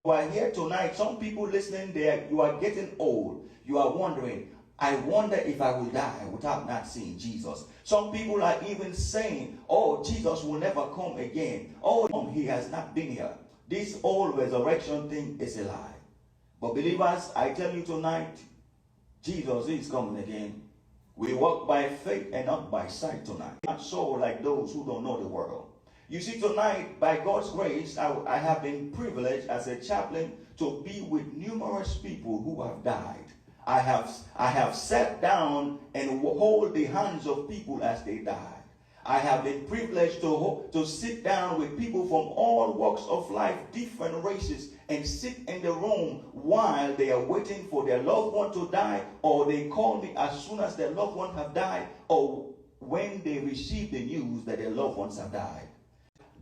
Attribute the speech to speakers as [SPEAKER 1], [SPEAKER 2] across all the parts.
[SPEAKER 1] You are here tonight. Some people listening there, you are getting old. You are wondering, I wonder if I will die without not seeing Jesus. Some people are even saying, oh, Jesus will never come again. Oh, he has not been here. This whole resurrection thing is a lie. But believers, I tell you tonight, Jesus is coming again. We walk by faith and not by sight tonight. Not so like those who don't know the world. You see, tonight, by God's grace, I have been privileged as a chaplain to be with numerous people who have died. I have sat down and hold the hands of people as they died. I have been privileged to sit down with people from all walks of life, different races, and sit in the room while they are waiting for their loved one to die, or they call me as soon as their loved one have died, or when they receive the news that their loved ones have died.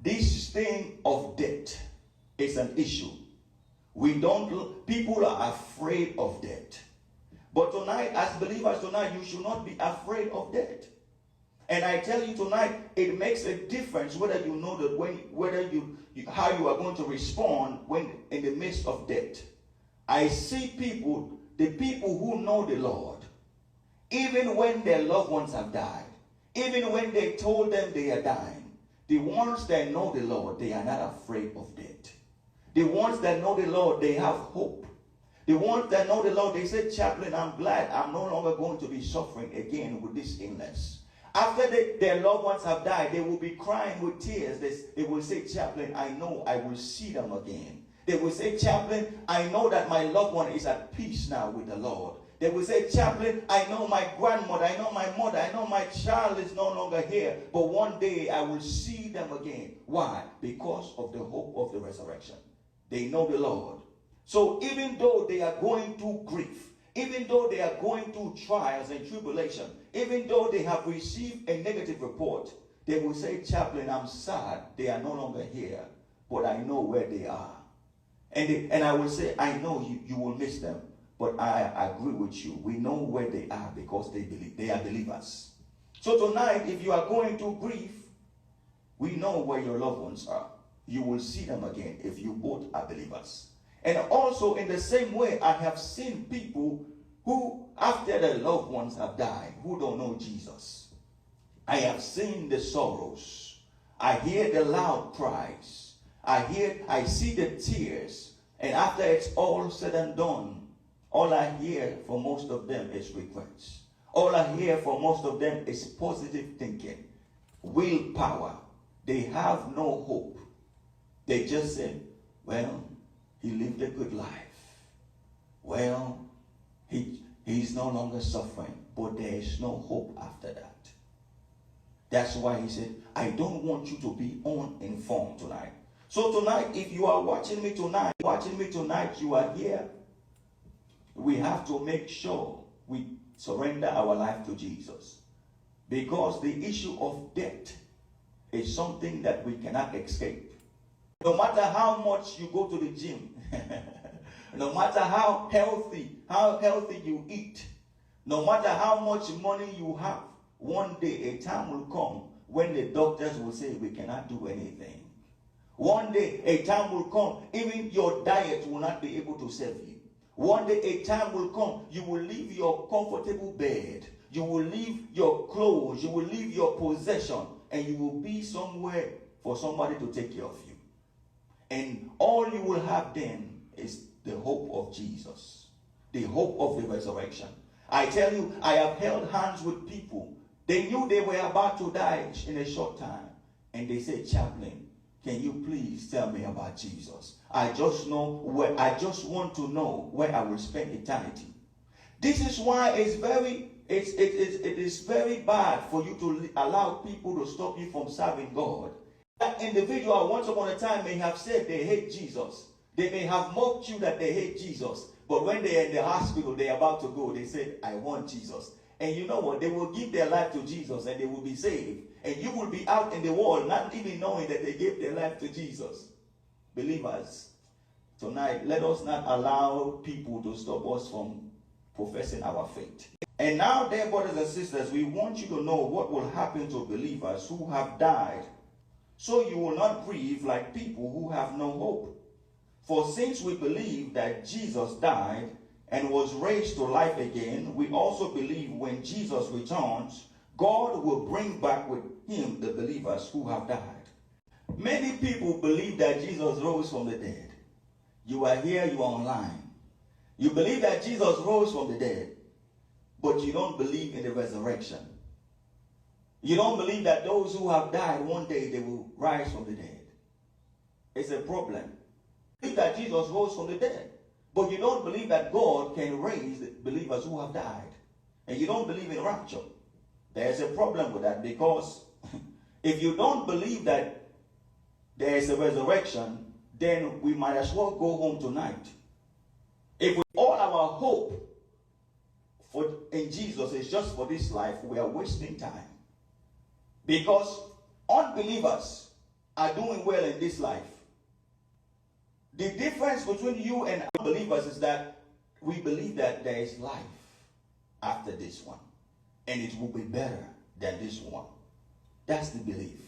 [SPEAKER 1] This thing of death is an issue. People are afraid of death. But tonight, as believers tonight, you should not be afraid of death. And I tell you tonight, it makes a difference whether you know that how you are going to respond when in the midst of death. I see people, the people who know the Lord, even when their loved ones have died, even when they told them they are dying, the ones that know the Lord, they are not afraid of death. The ones that know the Lord, they have hope. The ones that know the Lord, they say, Chaplain, I'm glad I'm no longer going to be suffering again with this illness. After their loved ones have died, they will be crying with tears. They will say, Chaplain, I know I will see them again. They will say, Chaplain, I know that my loved one is at peace now with the Lord. They will say, Chaplain, I know my grandmother, I know my mother, I know my child is no longer here, but one day I will see them again. Why? Because of the hope of the resurrection. They know the Lord. So even though they are going through grief, even though they are going through trials and tribulation, even though they have received a negative report, they will say, Chaplain, I'm sad they are no longer here, but I know where they are. And I will say, I know you will miss them. But I agree with you. We know where they are because they believe. They are believers. So tonight, if you are going through grief, we know where your loved ones are. You will see them again if you both are believers. And also in the same way, I have seen people who, after their loved ones have died, who don't know Jesus. I have seen the sorrows. I hear the loud cries. I see the tears. And after it's all said and done, all I hear for most of them is regrets. All I hear for most of them is positive thinking, willpower. They have no hope. They just say, well, he lived a good life. Well, he's no longer suffering, but there is no hope after that. That's why he said, I don't want you to be uninformed tonight. So tonight, if you are watching me tonight, you are here. We have to make sure we surrender our life to Jesus. Because the issue of death is something that we cannot escape. No matter how much you go to the gym, no matter how healthy you eat, no matter how much money you have, one day a time will come when the doctors will say we cannot do anything. One day a time will come, even your diet will not be able to save you. One day a time will come, you will leave your comfortable bed, you will leave your clothes, you will leave your possession, and you will be somewhere for somebody to take care of you. And all you will have then is the hope of Jesus, the hope of the resurrection. I tell you, I have held hands with people. They knew they were about to die in a short time. And they said, Chaplain, can you please tell me about Jesus? I just want to know where I will spend eternity. This is why it is very bad for you to allow people to stop you from serving God. That individual once upon a time may have said they hate Jesus. They may have mocked you that they hate Jesus. But when they are in the hospital, they are about to go, they say, I want Jesus. And you know what? They will give their life to Jesus and they will be saved. And you will be out in the world not even knowing that they gave their life to Jesus. Believers, tonight, let us not allow people to stop us from professing our faith. And now, dear brothers and sisters, we want you to know what will happen to believers who have died, so you will not grieve like people who have no hope. For since we believe that Jesus died and was raised to life again, we also believe when Jesus returns, God will bring back with him the believers who have died. Many people believe that Jesus rose from the dead. You are here, you are online. You believe that Jesus rose from the dead, but you don't believe in the resurrection. You don't believe that those who have died, one day they will rise from the dead. It's a problem. You believe that Jesus rose from the dead, but you don't believe that God can raise the believers who have died. And you don't believe in rapture. There's a problem with that, because if you don't believe that there is a resurrection, then we might as well go home tonight. If all our hope in Jesus is just for this life, we are wasting time. Because unbelievers are doing well in this life. The difference between you and unbelievers is that we believe that there is life after this one, and it will be better than this one. That's the belief.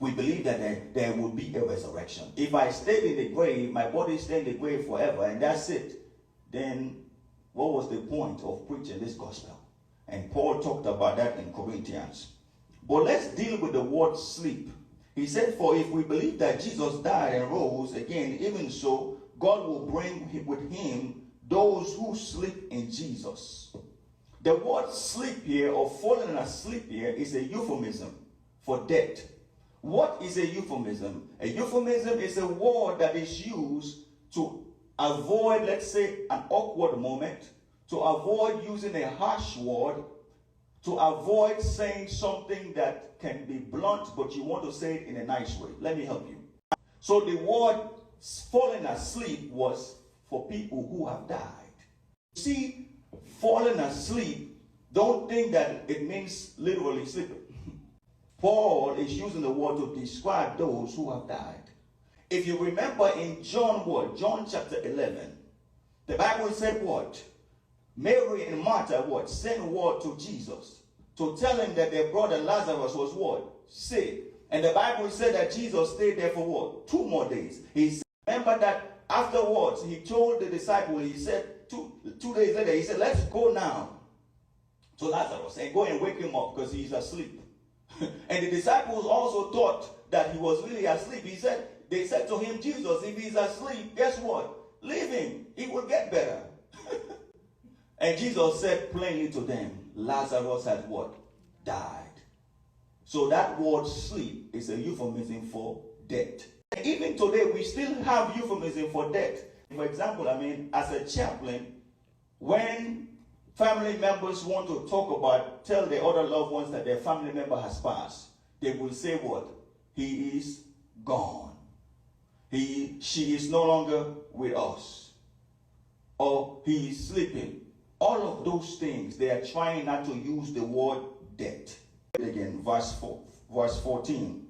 [SPEAKER 1] We believe that there will be a resurrection. If I stay in the grave, my body stay in the grave forever, and that's it, then what was the point of preaching this gospel? And Paul talked about that in Corinthians. But let's deal with the word sleep. He said, for if we believe that Jesus died and rose again, even so, God will bring with him those who sleep in Jesus. The word sleep here, or falling asleep here, is a euphemism for death. What is a euphemism? A euphemism is a word that is used to avoid, let's say, an awkward moment, to avoid using a harsh word, to avoid saying something that can be blunt, but you want to say it in a nice way. Let me help you. So the word falling asleep was for people who have died. See, falling asleep, don't think that it means literally sleeping. Paul is using the word to describe those who have died. If you remember in John chapter 11, the Bible said what? Mary and Martha sent word to Jesus to tell him that their brother Lazarus was what? Sick. And the Bible said that Jesus stayed there for what? 2 more days. He said, remember that afterwards he told the disciple, he said 2 days later, he said, let's go now to Lazarus and go and wake him up because he's asleep. And the disciples also thought that he was really asleep. They said to him, Jesus, if he's asleep, guess what? Leave him. He will get better. And Jesus said plainly to them, Lazarus had what? Died. So that word sleep is a euphemism for death. And even today, we still have euphemism for death. For example, as a chaplain, when family members want to tell their other loved ones that their family member has passed, they will say what? He is gone. She is no longer with us. Or he is sleeping. All of those things, they are trying not to use the word death. Again, verse 14.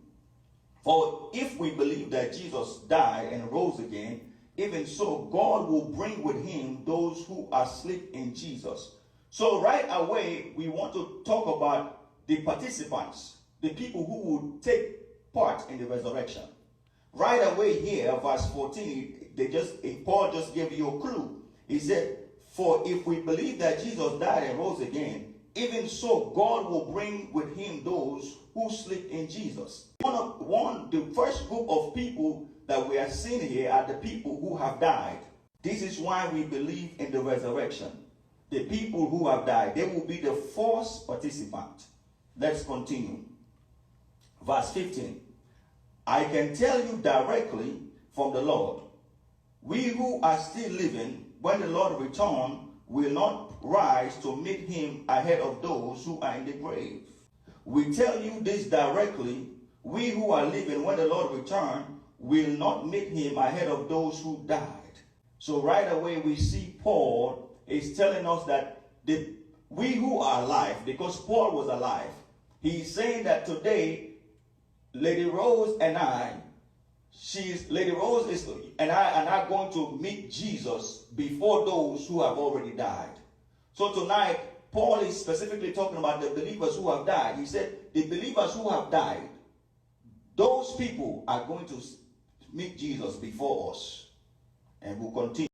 [SPEAKER 1] For if we believe that Jesus died and rose again, even so, God will bring with him those who are asleep in Jesus. So right away, we want to talk about the participants, the people who would take part in the resurrection. Right away here, verse 14, Paul just gave you a clue. He said, for if we believe that Jesus died and rose again, even so God will bring with him those who sleep in Jesus. The first group of people that we are seeing here are the people who have died. This is why we believe in the resurrection. The people who have died, they will be the first participant. Let's continue. Verse 15. I can tell you directly from the Lord, we who are still living, when the Lord returns, will not rise to meet him ahead of those who are in the grave. We tell you this directly, we who are living, when the Lord returns, will not meet him ahead of those who died. So right away we see Paul is telling us that we who are alive, because Paul was alive, he's saying that today, Lady Rose and I are going to meet Jesus before those who have already died. So tonight, Paul is specifically talking about the believers who have died. He said, the believers who have died, those people are going to meet Jesus before us. And we'll continue.